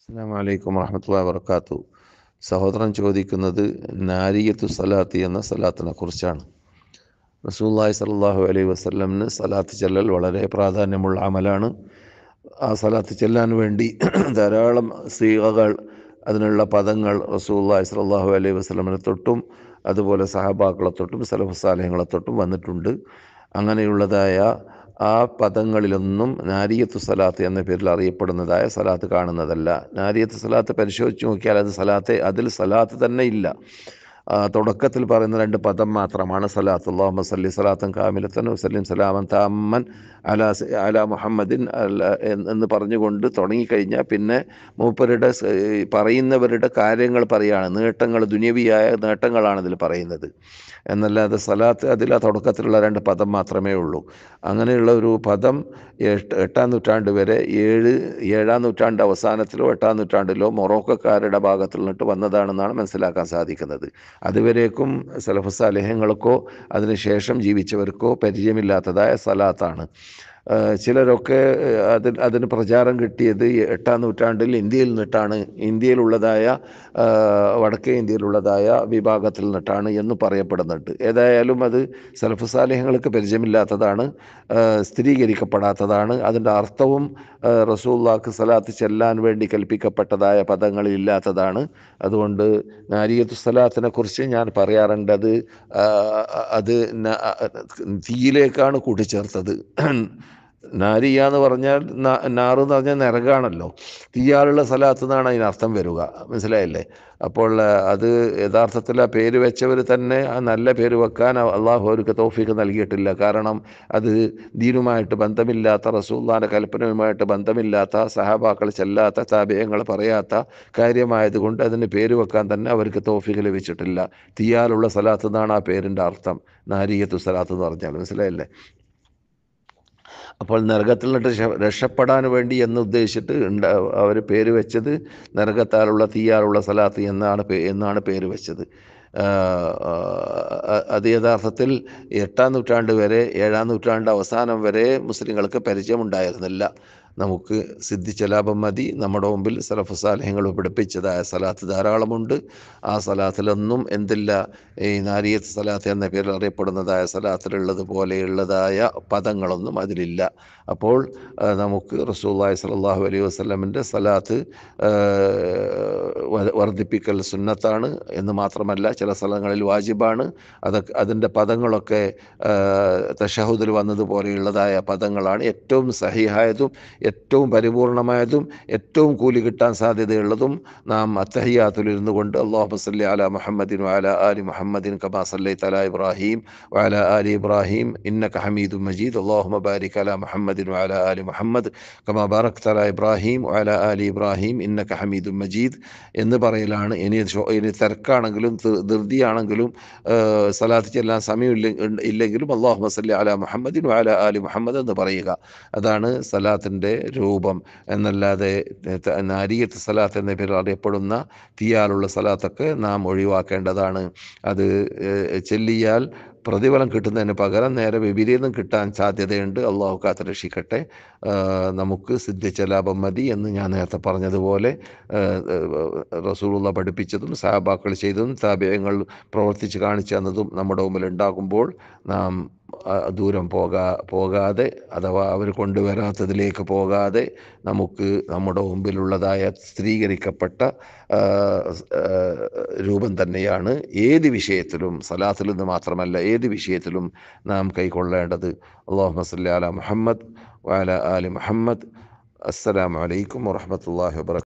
അസ്സലാമു അലൈക്കും വറഹ്മത്തുള്ളാഹി വബറകാതുഹു. സഹോദരൻ ചോദിക്കുന്നത് നാരിയത്തു സലാത്തി എന്ന സലാത്തിനെ കുറിച്ചാണ്. റസൂലുള്ളാഹി സ്വല്ലല്ലാഹു അലൈഹി വസല്ലമിന് സലാത്ത് ചെല്ലൽ വളരെ പ്രാധാന്യമുള്ള അമലാണ്. ആ സലാത്ത് ചെല്ലാൻ വേണ്ടി ധാരാളം സീഗകൾ, അതിനുള്ള പദങ്ങൾ റസൂലുള്ളാഹി സ്വല്ലല്ലാഹു അലൈഹി വസല്ലമിനെ തൊട്ടും അതുപോലെ സഹാബാക്കളെ തൊട്ടും സലഫ് സാലിഹ്യങ്ങളെ തൊട്ടും വന്നിട്ടുണ്ട്. അങ്ങനെയുള്ളതായ ആ പദങ്ങളിലൊന്നും നാരിയത്തു സലാത്ത് എന്ന പേരിൽ അറിയപ്പെടുന്നതായ സലാത്ത് കാണുന്നതല്ല. നാരിയത്ത് സലാത്ത് പരിശോധിച്ച് നോക്കിയാൽ അതിൽ സലാത്ത് തന്നെ ഇല്ല. തുടക്കത്തിൽ പറയുന്ന രണ്ട് പദം മാത്രമാണ് സലാത്ത്. അല്ലാഹുമ്മ സല്ലി സലാത്തൻ കാമിലത്തൻ വസല്ലിം സലാമൻ താമ്മൻ അലാ മുഹമ്മദിൻ എന്ന് പറഞ്ഞുകൊണ്ട് തുടങ്ങിക്കഴിഞ്ഞാൽ പിന്നെ മൂപ്പരുടെ പറയുന്നവരുടെ കാര്യങ്ങൾ പറയുകയാണ്. നേട്ടങ്ങൾ, ദുനിയവിയായ നേട്ടങ്ങളാണ് ഇതിൽ പറയുന്നത് എന്നല്ലാതെ സലാത്ത് അതിൽ ആ തുടക്കത്തിലുള്ള രണ്ട് പദം മാത്രമേ ഉള്ളൂ. അങ്ങനെയുള്ള ഒരു പദം എട്ടാം നൂറ്റാണ്ട് വരെ ഏഴാം നൂറ്റാണ്ട് അവസാനത്തിലോ എട്ടാം നൂറ്റാണ്ടിലോ മൊറോക്കക്കാരുടെ ഭാഗത്തു നിന്നിട്ട് വന്നതാണെന്നാണ് മനസ്സിലാക്കാൻ സാധിക്കുന്നത്. അതുവരേക്കും സലഫ് സാലിഹ്യങ്ങൾക്കോ അതിനുശേഷം ജീവിച്ചവർക്കോ പരിചയമില്ലാത്തതായ സലാത്താണ്. ചിലരൊക്കെ അതിന് പ്രചാരം കിട്ടിയത് എട്ടാം നൂറ്റാണ്ടിൽ ഇന്ത്യയിൽ നിന്നിട്ടാണ്, വടക്കേ ഇന്ത്യയിലുള്ളതായ വിഭാഗത്തിൽ നിന്നിട്ടാണ് എന്ന് പറയപ്പെടുന്നുണ്ട്. ഏതായാലും അത് സലഫ് സാലിഹ്യങ്ങൾക്ക് പരിചയമില്ലാത്തതാണ്, സ്ഥിരീകരിക്കപ്പെടാത്തതാണ്. അതിൻ്റെ അർത്ഥവും റസൂലുള്ളാഹിക്ക് സലാത്ത് ചെല്ലാൻ വേണ്ടി കൽപ്പിക്കപ്പെട്ടതായ പദങ്ങളിൽ ഇല്ലാത്തതാണ്. അതുകൊണ്ട് നാരിയത്തു സലാത്തിനെ കുറിച്ച് ഞാൻ പറയാറുണ്ട്, അത് തീയിലേക്കാണ് കൂട്ടിച്ചേർത്തത്. നാരിയ എന്ന് പറഞ്ഞാൽ നാറ് എന്ന് പറഞ്ഞാൽ നരകാണല്ലോ. തീയാലുള്ള സലാത്ത് എന്നാണ് അതിനർത്ഥം വരിക. മനസ്സിലായില്ലേ? അപ്പോൾ അത് യഥാർത്ഥത്തിൽ ആ പേര് വെച്ചവർ തന്നെ ആ നല്ല പേര് വെക്കാൻ അള്ളാഹു അവർക്ക് തൗഫീഖ് നൽകിയിട്ടില്ല. കാരണം അത് ദീനുമായിട്ട് ബന്ധമില്ലാത്ത, റസൂലുള്ളാഹിന്റെ കൽപ്പനയുമായിട്ട് ബന്ധമില്ലാത്ത, സഹാബാക്കൾ ചെല്ലാത്ത, താബിഈങ്ങൾ പറയാത്ത കാര്യമായതുകൊണ്ട് അതിന് പേര് വെക്കാൻ തന്നെ അവർക്ക് തൗഫീഖ് ലഭിച്ചിട്ടില്ല. തീയാലുള്ള സലാത്ത് എന്നാണ് ആ പേരിൻ്റെ അർത്ഥം, നാരിയത്തു സലാത്ത് എന്ന് പറഞ്ഞാൽ. മനസ്സിലായില്ലേ? അപ്പോൾ നരകത്തിൽ നിന്നിട്ട് രക്ഷപ്പെടാൻ വേണ്ടി എന്ന് ഉദ്ദേശിച്ചിട്ട് അവർ പേര് വെച്ചത് നരകത്താലുള്ള തീയാലുള്ള സലാത്ത് എന്നാണ് പേര് വെച്ചത്. അത് യഥാർത്ഥത്തിൽ എട്ടാം നൂറ്റാണ്ട് വരെ, ഏഴാം നൂറ്റാണ്ട് അവസാനം വരെ മുസ്ലിങ്ങൾക്ക് പരിചയമുണ്ടായിരുന്നില്ല. നമുക്ക് സിദ്ധിച്ചലാപം മതി. നമ്മുടെ മുമ്പിൽ സലഫ് സാലിഹ്യങ്ങൾ പഠിപ്പിച്ചതായ സലാത്ത് ധാരാളമുണ്ട്. ആ സലാത്തിലൊന്നും എന്തില്ല, ഈ നാരിയത്ത് സലാത്ത് എന്ന പേരിൽ അറിയപ്പെടുന്നതായ സലാത്തിലുള്ളത് പോലെയുള്ളതായ പദങ്ങളൊന്നും അതിലില്ല. അപ്പോൾ നമുക്ക് റസൂലുള്ളാഹി സ്വല്ലല്ലാഹു അലൈഹി വസല്ലമിൻ്റെ സലാത്ത് വർദ്ധിപ്പിക്കൽ സുന്നത്താണ് എന്ന് മാത്രമല്ല, ചില സ്ഥലങ്ങളിൽ വാജിബാണ്. അതിൻ്റെ പദങ്ങളൊക്കെ തശഹുദിൽ വന്നതുപോലെയുള്ളതായ പദങ്ങളാണ്. ഏറ്റവും സഹിഹായതും ഏറ്റവും പരിപൂർണമായതും ഏറ്റവും കൂലി കിട്ടാൻ സാധ്യതയുള്ളതും നാം അത്തഹിയാത്തുൽ ഇരുന്നു കൊണ്ട് അല്ലാഹുമ്മ സല്ലി അലാ മുഹമ്മദിൻ വഅലാ ആലി മുഹമ്മദിൻ കമാ സല്ലൈത അലാ ഇബ്രാഹിം വഅലാ ആലി ഇബ്രാഹിം ഇന്നക ഹമീദും മജീദ് അല്ലാഹുമ്മ ബാരിക് അലാ മുഹമ്മദിൻ വഅലാ ആലി മുഹമ്മദ് കമാ ബാറക്ത അലാ ഇബ്രാഹിം വഅലാ ആലി ഇബ്രാഹിം ഇന്നക ഹമീദും മജീദ് എന്ന് പറയലാണ്. ഇനി തിരക്കാണെങ്കിലും ധൃതിയാണെങ്കിലും സലാത്ത് ചെല്ലാൻ സമയം ഇല്ലെങ്കിലും അല്ലാഹുമ്മ സല്ലി അലാ മുഹമ്മദിൻ വഅലാ ആലി മുഹമ്മദ് എന്ന് പറയുക. അതാണ് സലാത്തിൻ്റെ രൂപം. എന്നല്ലാതെ നാരിയത്ത് സലാത്ത് എന്ന പേരിൽ അറിയപ്പെടുന്ന തീയാലുള്ള സലാത്തൊക്കെ നാം ഒഴിവാക്കേണ്ടതാണ്. അത് ചെല്ലിയാൽ പ്രതിഫലം കിട്ടുന്നതിന് പകരം നേരെ വിപരീതം കിട്ടാൻ സാധ്യതയുണ്ട്. അള്ളാഹു കാത്ത് രക്ഷിക്കട്ടെ. നമുക്ക് സിദ്ധിച്ച ലാഭം മതി എന്ന് ഞാൻ നേരത്തെ പറഞ്ഞതുപോലെ റസൂലുള്ള പഠിപ്പിച്ചതും സഹാബാക്കൾ ചെയ്തതും താബിഈങ്ങൾ പ്രവർത്തിച്ച് കാണിച്ചു തന്നതും നമ്മുടെ മുമ്പിൽ ഉണ്ടാകുമ്പോൾ നാം ദൂരം പോകാതെ, അഥവാ അവർ കൊണ്ടുവരാത്തതിലേക്ക് പോകാതെ, നമുക്ക് നമ്മുടെ മുമ്പിലുള്ളതായ സ്ഥിരീകരിക്കപ്പെട്ട രൂപം തന്നെയാണ് ഏത് വിഷയത്തിലും, സലാത്തിൽ നിന്ന് മാത്രമല്ല ഏത് വിഷയത്തിലും നാം കൈക്കൊള്ളേണ്ടത്. അല്ലാഹുമ്മ സല്ലി അലാ മുഹമ്മദ് വഅലാ ആലി മുഹമ്മദ്. അസ്സലാമു അലൈക്കും വറഹ്മത്തുള്ളാഹി വബറകാതുഹു.